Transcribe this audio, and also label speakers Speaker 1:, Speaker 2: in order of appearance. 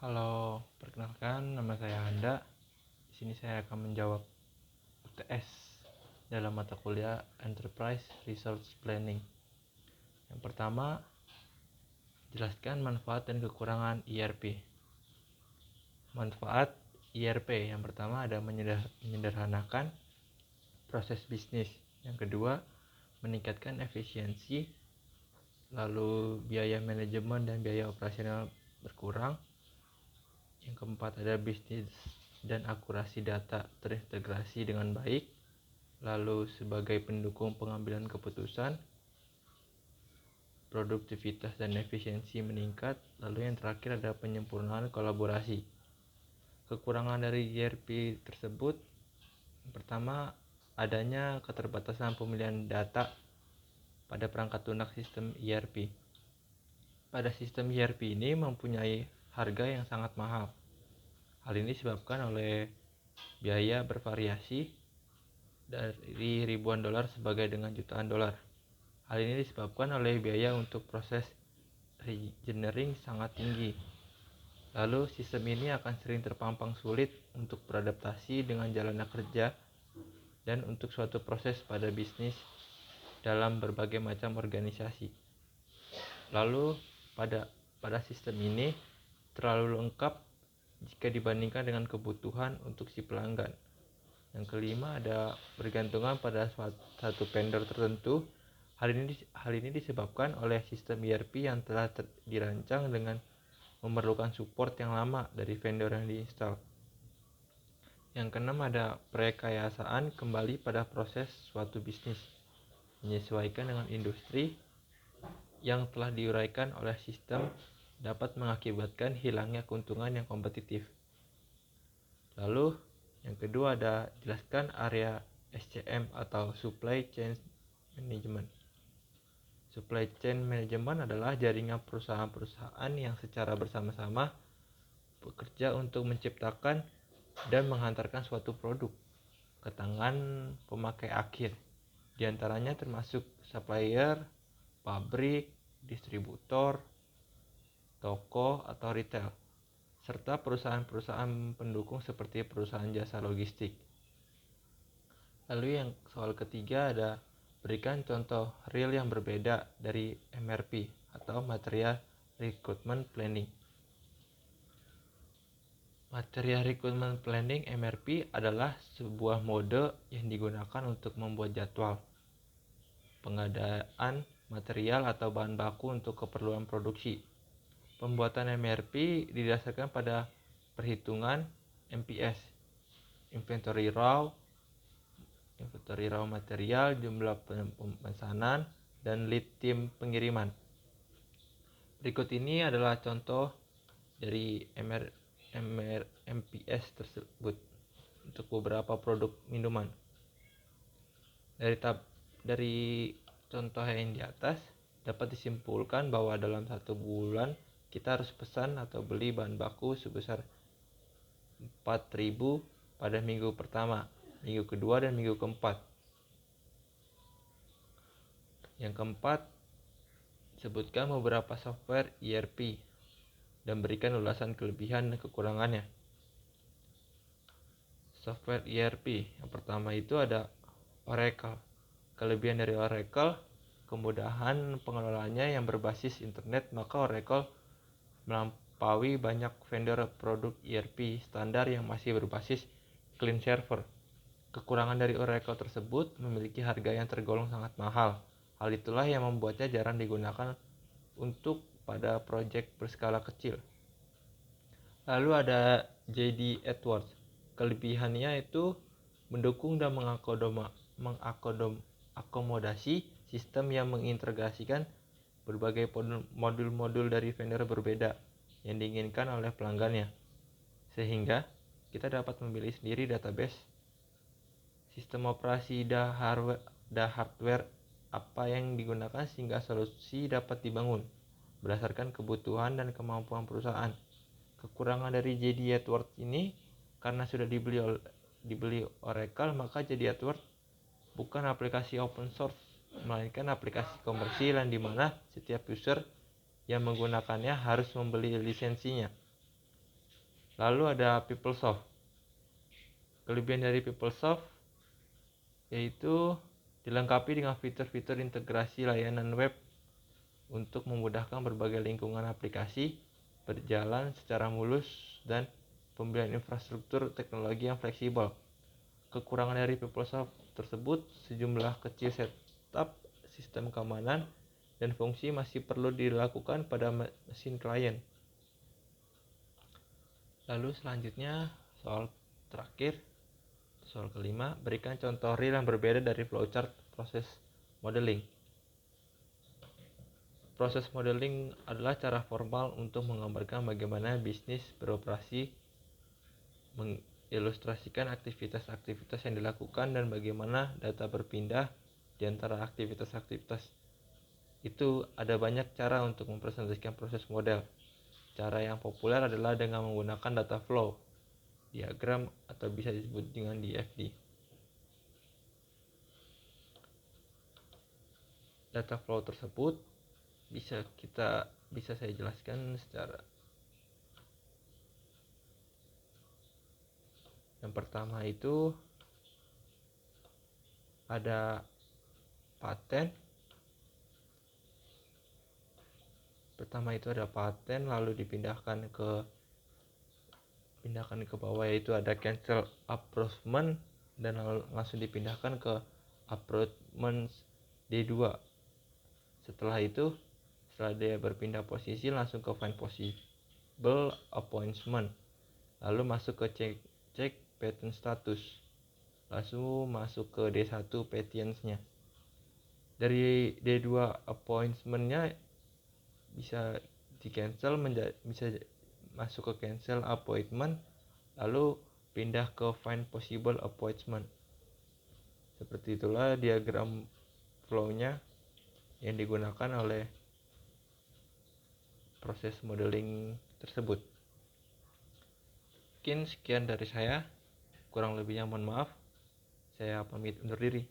Speaker 1: Halo, perkenalkan nama saya Anda. Di sini saya akan menjawab UTS dalam mata kuliah Enterprise Resource Planning. Yang pertama, jelaskan manfaat dan kekurangan ERP. Manfaat ERP yang pertama ada menyederhanakan proses bisnis. Yang kedua, meningkatkan efisiensi. Lalu biaya manajemen dan biaya operasional berkurang. Yang keempat ada bisnis dan akurasi data terintegrasi dengan baik. Lalu sebagai pendukung pengambilan keputusan, produktivitas dan efisiensi meningkat. Lalu yang terakhir ada penyempurnaan kolaborasi. Kekurangan dari ERP tersebut, pertama adanya keterbatasan pemilihan data pada perangkat lunak sistem ERP. Pada sistem ERP ini mempunyai harga yang sangat mahal. Hal ini disebabkan oleh biaya bervariasi dari ribuan dolar sebagai dengan jutaan dolar. Hal ini disebabkan oleh biaya untuk proses reengineering sangat tinggi. Lalu sistem ini akan sering terpampang sulit untuk beradaptasi dengan jalannya kerja dan untuk suatu proses pada bisnis dalam berbagai macam organisasi. Lalu pada sistem ini terlalu lengkap jika dibandingkan dengan kebutuhan untuk si pelanggan. Yang kelima ada bergantungan pada satu vendor tertentu. Hal ini disebabkan oleh sistem ERP yang telah dirancang dengan memerlukan support yang lama dari vendor yang diinstal. Yang keenam ada perekayasaan kembali pada proses suatu bisnis, menyesuaikan dengan industri yang telah diuraikan oleh sistem dapat mengakibatkan hilangnya keuntungan yang kompetitif. Lalu yang kedua ada jelaskan area SCM atau Supply Chain Management. Supply Chain Management adalah jaringan perusahaan-perusahaan yang secara bersama-sama bekerja untuk menciptakan dan menghantarkan suatu produk ke tangan pemakai akhir. Di antaranya termasuk supplier, pabrik, distributor, toko atau retail, serta perusahaan-perusahaan pendukung seperti perusahaan jasa logistik. Lalu yang soal ketiga ada berikan contoh real yang berbeda dari MRP atau Material Recruitment Planning. Material Recruitment Planning MRP adalah sebuah mode yang digunakan untuk membuat jadwal pengadaan material atau bahan baku untuk keperluan produksi. Pembuatan MRP didasarkan pada perhitungan MPS, Inventory Raw material, jumlah pemesanan, dan lead time pengiriman. Berikut ini adalah contoh dari MPS tersebut untuk beberapa produk minuman. Dari contoh yang di atas dapat disimpulkan bahwa dalam 1 bulan kita harus pesan atau beli bahan baku sebesar 4.000 pada minggu pertama, minggu kedua, dan minggu keempat. Yang keempat, sebutkan beberapa software ERP dan berikan ulasan kelebihan dan kekurangannya. Software ERP yang pertama itu ada Oracle. Kelebihan dari Oracle, kemudahan pengelolaannya yang berbasis internet, maka Oracle melampaui banyak vendor produk ERP standar yang masih berbasis client server. Kekurangan dari Oracle tersebut memiliki harga yang tergolong sangat mahal. Hal itulah yang membuatnya jarang digunakan untuk pada proyek berskala kecil. Lalu ada JD Edwards. Kelebihannya itu mendukung dan mengakomodasi sistem yang mengintegrasikan berbagai modul-modul dari vendor berbeda yang diinginkan oleh pelanggannya, sehingga kita dapat memilih sendiri database, sistem operasi, dan hardware apa yang digunakan sehingga solusi dapat dibangun berdasarkan kebutuhan dan kemampuan perusahaan. Kekurangan dari JD Edwards ini karena sudah dibeli Oracle, maka JD Edwards bukan aplikasi open source, melainkan aplikasi komersil yang dimana setiap user yang menggunakannya harus membeli lisensinya. Lalu ada PeopleSoft. Kelebihan dari PeopleSoft yaitu dilengkapi dengan fitur-fitur integrasi layanan web untuk memudahkan berbagai lingkungan aplikasi berjalan secara mulus dan pembelian infrastruktur teknologi yang fleksibel. Kekurangan dari PeopleSoft tersebut sejumlah kecil setup sistem keamanan dan fungsi masih perlu dilakukan pada mesin klien. Lalu selanjutnya soal terakhir, soal kelima, berikan contoh real yang berbeda dari flowchart proses modeling. Proses modeling adalah cara formal untuk menggambarkan bagaimana bisnis beroperasi, mengilustrasikan aktivitas-aktivitas yang dilakukan dan bagaimana data berpindah di antara aktivitas-aktivitas. Itu ada banyak cara untuk mempresentasikan proses model. Cara yang populer adalah dengan menggunakan data flow, diagram atau bisa disebut dengan DFD. Data flow tersebut bisa saya jelaskan secara. Yang pertama itu ada paten. Lalu dipindahkan ke bawah, yaitu ada cancel approachment dan langsung dipindahkan ke approachment D2. Setelah dia berpindah posisi langsung ke find possible appointment, lalu masuk ke cek patent status, langsung masuk ke D1 patients-nya. Dari D2 appointment-nya bisa di cancel, bisa masuk ke cancel appointment, lalu pindah ke find possible appointment. Seperti itulah diagram flow-nya yang digunakan oleh proses modeling tersebut. Mungkin sekian dari saya, kurang lebihnya mohon maaf. Saya pamit undur diri.